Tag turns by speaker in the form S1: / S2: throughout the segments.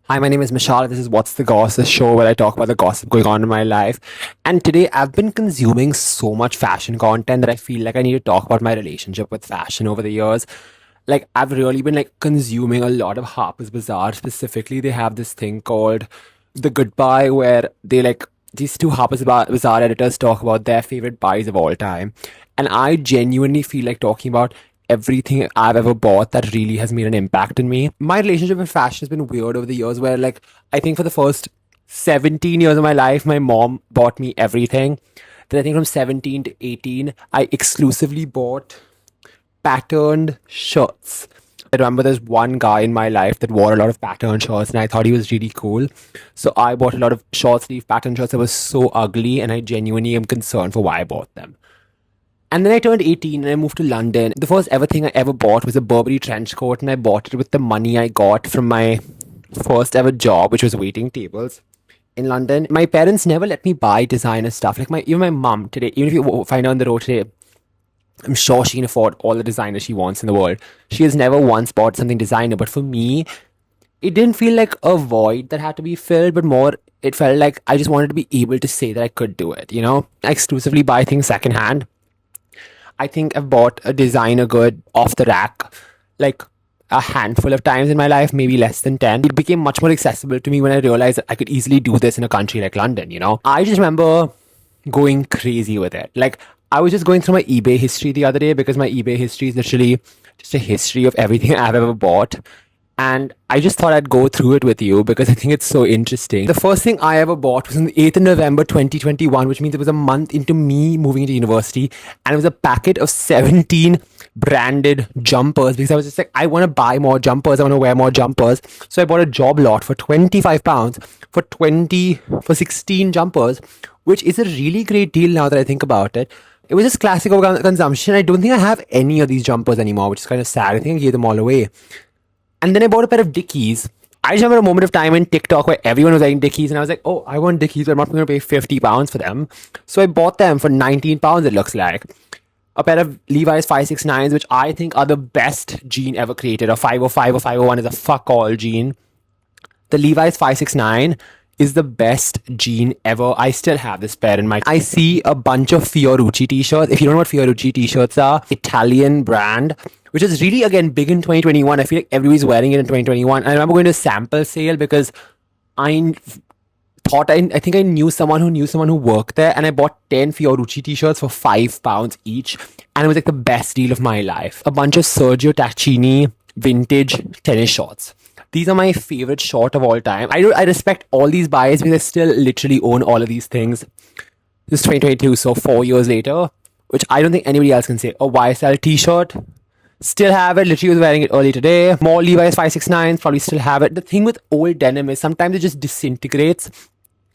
S1: Hi, my name is Mishal. This is What's the Goss, the show where I talk about the gossip going on in my life. And today I've been consuming so much fashion content that I feel like I need to talk about my relationship with fashion over the years. Like I've really been consuming a lot of Harper's Bazaar. Specifically, they have this thing called The Goodbye where these two Bazaar editors talk about their favorite buys of all time. And I genuinely feel like talking about everything I've ever bought that really has made an impact in me. My relationship with fashion has been weird over the years where I think for the first 17 years of my life, my mom bought me everything. Then I think from 17 to 18, I exclusively bought patterned shirts. I remember there's one guy in my life that wore a lot of patterned shirts and I thought he was really cool. So I bought a lot of short sleeve patterned shirts that were so ugly and I genuinely am concerned for why I bought them. And then I turned 18 and I moved to London. The first ever thing I ever bought was a Burberry trench coat, and I bought it with the money I got from my first ever job, which was waiting tables in London. My parents never let me buy designer stuff. Even my mum today, even if you find her on the road today, I'm sure she can afford all the designer she wants in the world. She has never once bought something designer, but for me, it didn't feel like a void that had to be filled, but more it felt like I just wanted to be able to say that I could do it, you know? I exclusively buy things secondhand. I think I've bought a designer good off the rack like a handful of times in my life, maybe less than 10. It became much more accessible to me when I realized that I could easily do this in a country like London, you know? I just remember going crazy with it. Like, I was just going through my eBay history the other day because my eBay history is literally just a history of everything I've ever bought. And I just thought I'd go through it with you because I think it's so interesting. The first thing I ever bought was on the 8th of November 2021, which means it was a month into me moving into university. And it was a packet of 17 branded jumpers because I was just like, I want to buy more jumpers. I want to wear more jumpers. So I bought a job lot for £25 for 16 jumpers, which is a really great deal now that I think about it. It was just classic consumption. I don't think I have any of these jumpers anymore, which is kind of sad. I think I gave them all away. And then I bought a pair of Dickies. I just remember a moment of time in TikTok where everyone was wearing Dickies, and I was like, oh, I want Dickies, but I'm not going to pay £50 for them. So I bought them for £19, it looks like. A pair of Levi's 569s, which I think are the best jean ever created. A 505 or 501 is a fuck all jean. The Levi's 569 is the best jean ever. I still have this pair in my... I see a bunch of Fiorucci t-shirts. If you don't know what Fiorucci t-shirts are, Italian brand, which is really, again, big in 2021. I feel like everybody's wearing it in 2021. I remember going to a sample sale because I think I knew someone who worked there, and I bought 10 Fiorucci t-shirts for £5 each, and it was like the best deal of my life. A bunch of Sergio Tacchini vintage tennis shorts. These are my favorite short of all time. I respect all these buys because I still literally own all of these things. This is 2022, so 4 years later, which I don't think anybody else can say. A YSL t-shirt, still have it. Literally was wearing it early today. More Levi's 569s, probably still have it. The thing with old denim is sometimes it just disintegrates.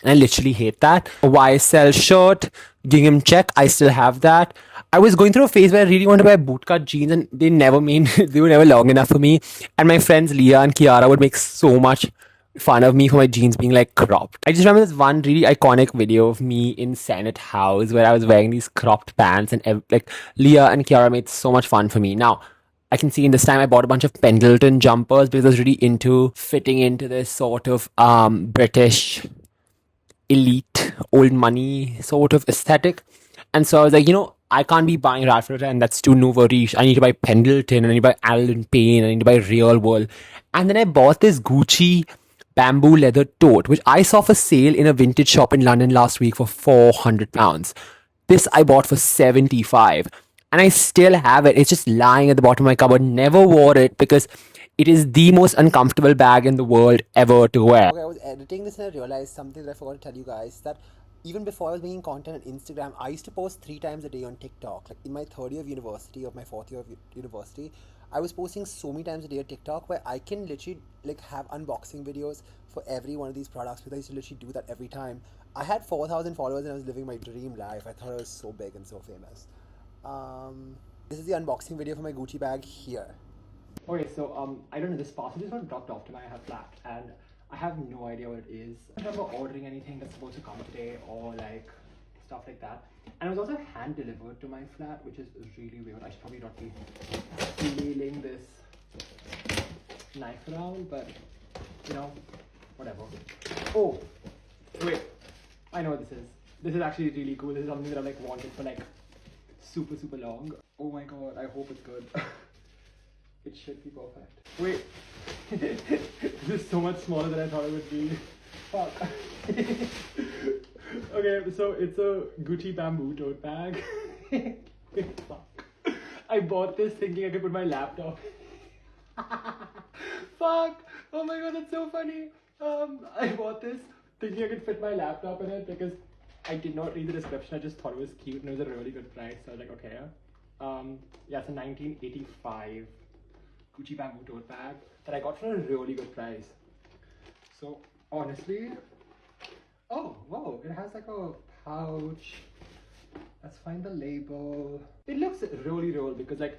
S1: And I literally hate that. A YSL shirt, gingham check, I still have that. I was going through a phase where I really wanted to buy bootcut jeans and they were never long enough for me. And my friends Leah and Kiara would make so much fun of me for my jeans being like cropped. I just remember this one really iconic video of me in Senate House where I was wearing these cropped pants and Leah and Kiara made so much fun for me. Now, I can see in this time I bought a bunch of Pendleton jumpers because I was really into fitting into this sort of British elite old money sort of aesthetic. And so I was like, I can't be buying Ralph Lauren, that's too nouveau riche. I need to buy Pendleton, I need to buy Allen Payne, I need to buy Real World. And then I bought this Gucci bamboo leather tote, which I saw for sale in a vintage shop in London last week for £400. This I bought for 75, and I still have it. It's just lying at the bottom of my cupboard. Never wore it because it is the most uncomfortable bag in the world ever to wear. Okay, I was editing this and I realized something that I forgot to tell you guys, that even before I was making content on Instagram, I used to post 3 times a day on TikTok. Like in my 3rd year of university, of my 4th year of university, I was posting so many times a day on TikTok where I can literally have unboxing videos for every one of these products because I used to literally do that every time. I had 4,000 followers and I was living my dream life. I thought I was so big and so famous. This is the unboxing video for my Gucci bag here. Okay, so I don't know, this parcel just got dropped off to my flat and I have no idea what it is. I don't remember ordering anything that's supposed to come today or stuff like that. And it was also hand delivered to my flat, which is really weird. I should probably not be flailing this knife around, but whatever. Oh, wait. I know what this is. This is actually really cool. This is something that I've like wanted for like super, super long. Oh my god, I hope it's good. It should be perfect. Wait. This is so much smaller than I thought it would be. Fuck. Okay, so it's a Gucci bamboo tote bag. Fuck. I bought this thinking I could put my laptop. Fuck. Oh my god, that's so funny. I bought this thinking I could fit my laptop in it because I did not read the description. I just thought it was cute and it was a really good price. So I was like, okay. Yeah, it's a 1985 Gucci bamboo tote bag that I got for a really good price. So honestly, oh whoa, it has like a pouch. Let's find the label. It looks really roll because like,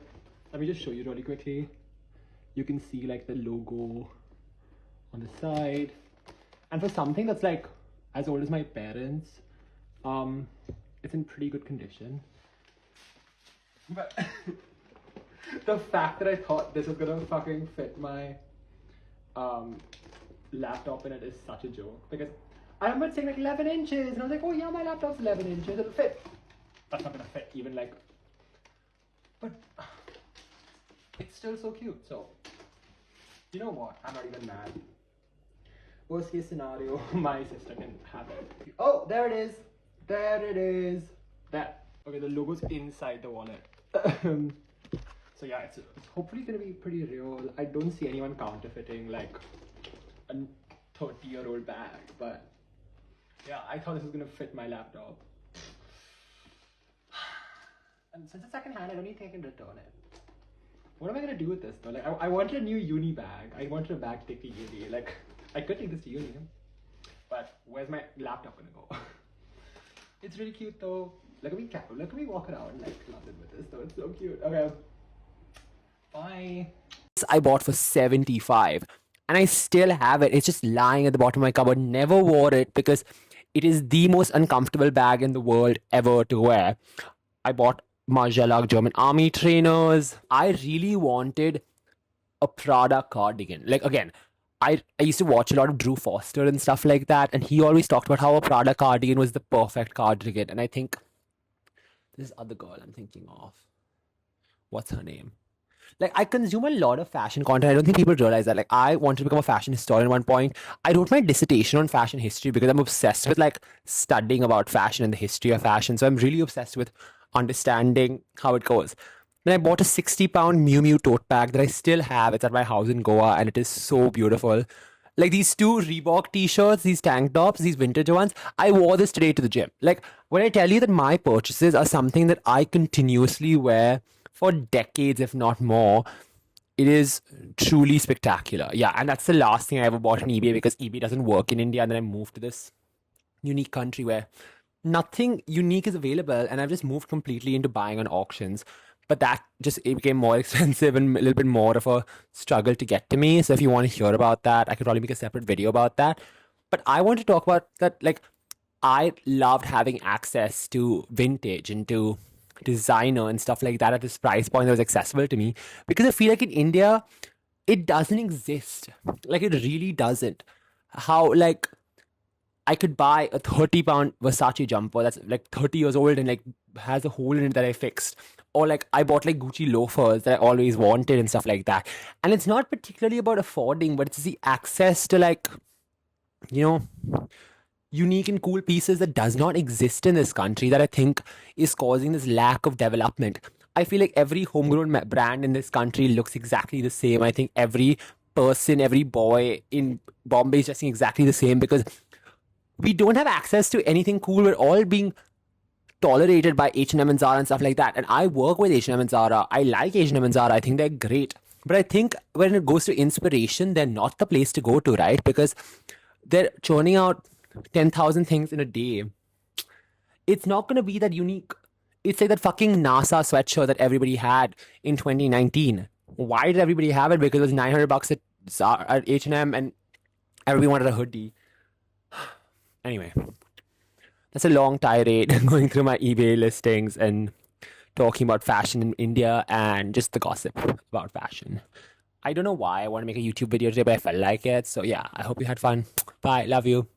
S1: let me just show you really quickly. You can see like the logo on the side, and for something that's like as old as my parents, it's in pretty good condition. But the fact that I thought this was gonna fucking fit my laptop in it is such a joke, because I remember saying like 11 inches and I was like, oh yeah, my laptop's 11 inches, it'll fit. That's not gonna fit even like, but it's still so cute. So you know what, I'm not even mad. Worst case scenario, my sister can have it. Oh, there it is. There it is. That. Okay, the logo's inside the wallet. So yeah, it's hopefully gonna be pretty real. I don't see anyone counterfeiting like a 30-year-old bag, but yeah, I thought this was gonna fit my laptop. And since it's secondhand, I don't even think I can return it. What am I gonna do with this though? Like, I wanted a new uni bag. I wanted a bag to take to uni. Like, I could take this to uni, but where's my laptop gonna go? It's really cute though. Look at me walk around like London with this though. It's so cute. Okay. Bye. I bought for 75 and I still have it. It's just lying at the bottom of my cupboard. Never wore it because it is the most uncomfortable bag in the world ever to wear. I bought Margiela German army trainers. I really wanted a Prada cardigan. Like, again, I used to watch a lot of Drew Foster and stuff like that, and he always talked about how a Prada cardigan was the perfect cardigan. And I think this other girl I'm thinking of, what's her name? Like, I consume a lot of fashion content. I don't think people realize that. Like, I wanted to become a fashion historian at one point. I wrote my dissertation on fashion history because I'm obsessed with like studying about fashion and the history of fashion. So I'm really obsessed with understanding how it goes. Then I bought a 60-pound Miu Miu tote bag that I still have. It's at my house in Goa and it is so beautiful. Like these two Reebok t-shirts, these tank tops, these vintage ones, I wore this today to the gym. Like, when I tell you that my purchases are something that I continuously wear for decades, if not more, it is truly spectacular. Yeah, and that's the last thing I ever bought on eBay because eBay doesn't work in India, and then I moved to this unique country where nothing unique is available, and I've just moved completely into buying on auctions. But that just, it became more expensive and a little bit more of a struggle to get to me. So if you want to hear about that, I could probably make a separate video about that. But I want to talk about that, like, I loved having access to vintage and to designer and stuff like that at this price point that was accessible to me, because I feel like in India, it doesn't exist. Like, it really doesn't. How, like, I could buy a 30-pound Versace jumper that's like 30 years old and like has a hole in it that I fixed. Or like I bought like Gucci loafers that I always wanted and stuff like that. And it's not particularly about affording, but it's the access to like, you know, unique and cool pieces that does not exist in this country that I think is causing this lack of development. I feel like every homegrown brand in this country looks exactly the same. I think every person, every boy in Bombay is dressing exactly the same because we don't have access to anything cool. We're all being tolerated by H&M and Zara and stuff like that. And I work with H&M and Zara. I like H&M and Zara. I think they're great. But I think when it goes to inspiration, they're not the place to go to, right? Because they're churning out 10,000 things in a day. It's not going to be that unique. It's like that fucking NASA sweatshirt that everybody had in 2019. Why did everybody have it? Because it was $900 at H&M and everybody wanted a hoodie. Anyway, that's a long tirade going through my eBay listings and talking about fashion in India and just the gossip about fashion. I don't know why I want to make a YouTube video today, but I felt like it. So yeah, I hope you had fun. Bye. Love you.